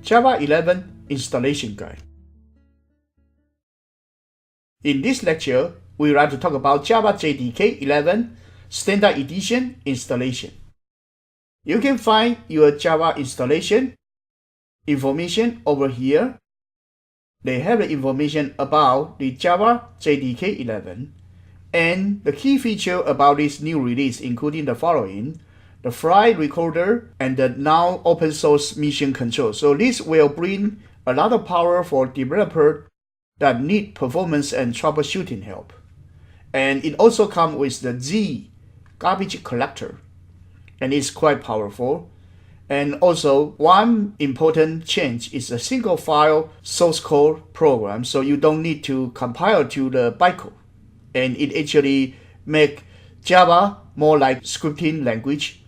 Java 11 Installation Guide. In this lecture, we would like to talk about Java JDK 11 Standard Edition installation. You can find your Java installation information over here. They have the information about the Java JDK 11 and the key feature about this new release, including the following: the file recorder and the now open source mission control. So this will bring a lot of power for developers that need performance and troubleshooting help. And it also comes with the Z garbage collector, and it's quite powerful. And also, one important change is a single file source code program, so you don't need to compile to the bytecode. And it actually makes Java more like scripting language,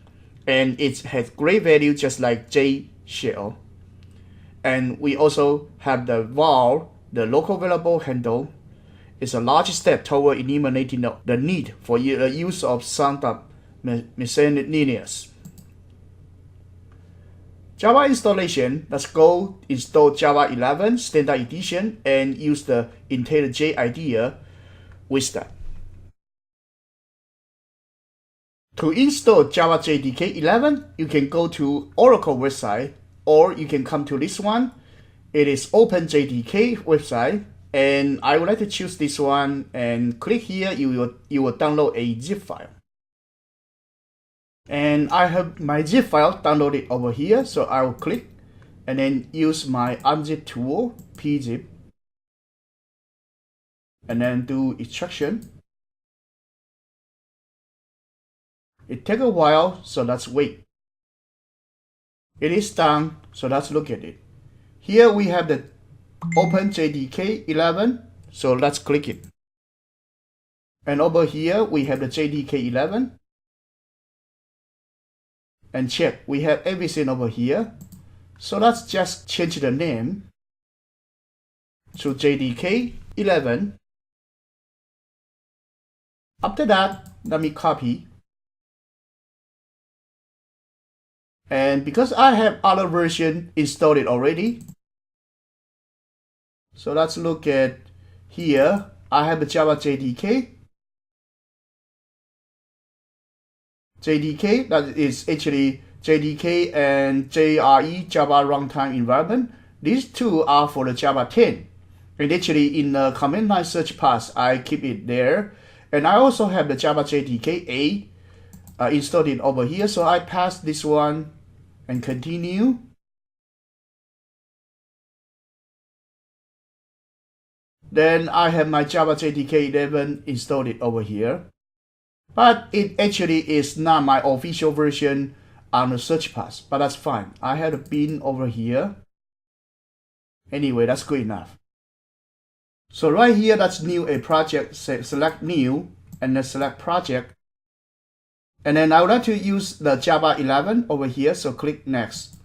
and it has great value just like J shell. And we also have the var, the local variable handle. It's a large step toward eliminating the need for the use of some miscellaneous. Java installation, let's go install Java 11 Standard Edition and use the IntelliJ IDEA with that. To install Java JDK 11, you can go to Oracle website, or you can come to this one. It is OpenJDK website, and I would like to choose this one and click here. You will download a zip file. And I have my zip file downloaded over here, so I will click and then use my unzip tool, pzip, and then do extraction. It takes a while, so let's wait. It is done, so let's look at it. Here we have the OpenJDK 11, so let's click it. And over here we have the JDK 11. And check, we have everything over here. So let's just change the name to JDK 11. After that, let me copy. And because I have other version installed already, so let's look at here. I have the Java JDK. JDK, that is actually JDK and JRE, Java Runtime Environment. These two are for the Java 10. And actually in the command line search path, I keep it there. And I also have the Java JDK 8 installed it over here. So I pass this one and continue. Then I have my Java JDK 11 installed it over here. But it actually is not my official version on the search path, but that's fine. I had a bin over here. Anyway, that's good enough. So right here, that's new a project, select new, and then select project. And then I would like to use the Java 11 over here, so click next.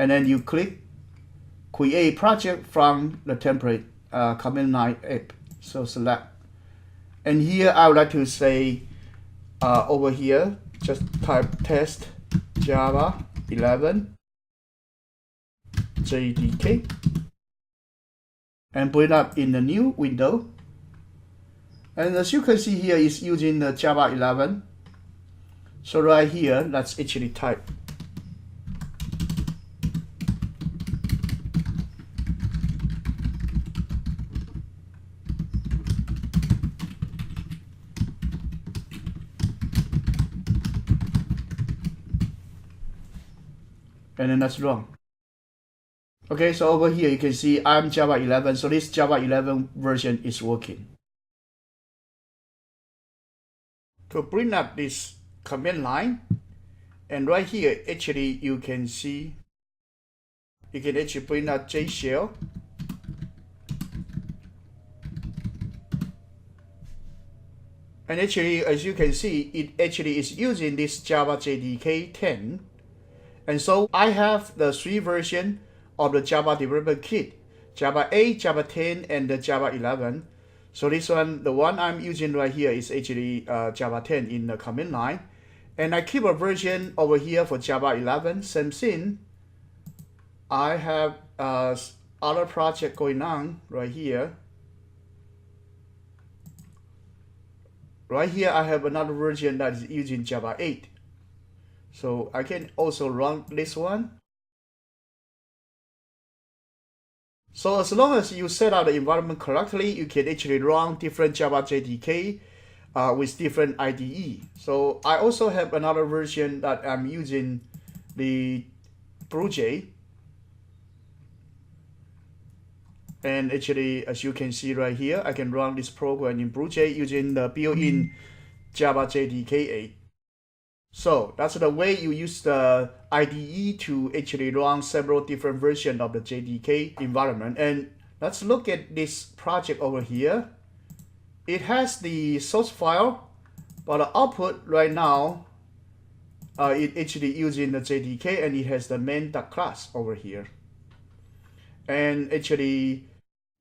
And then you click create project from the template command line app. So select. And here I would like to say over here, just type test Java 11 JDK and bring up in the new window. And as you can see here, is using the Java 11. So right here, let's actually type. And then that's wrong. Okay, so over here you can see I'm Java 11, so this Java 11 version is working. To bring up this command line, and right here actually you can see, you can actually bring up J shell. And actually, as you can see, it actually is using this Java JDK 10. And so I have the three versions of the Java Development Kit: Java 8, Java 10, and the Java 11. So this one, the one I'm using right here is actually Java 10 in the command line. And I keep a version over here for Java 11, same thing. I have other project going on right here. Right here, I have another version that is using Java 8. So I can also run this one. So as long as you set up the environment correctly, you can actually run different Java JDK with different IDE. So I also have another version that I'm using the BlueJ. And actually, as you can see right here, I can run this program in BlueJ using the built-in Java JDK 8. So that's the way you use the IDE to actually run several different versions of the JDK environment. And let's look at this project over here. It has the source file, but the output right now, it actually using the JDK, and it has the main.class over here. And actually,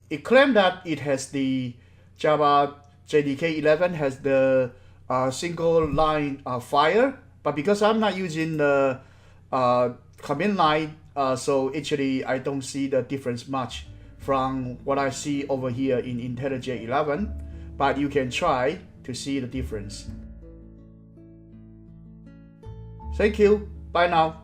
it claimed that it has the Java JDK 11 has the single line file, but because I'm not using the command line, so actually I don't see the difference much from what I see over here in IntelliJ 11, but you can try to see the difference. Thank you. Bye now.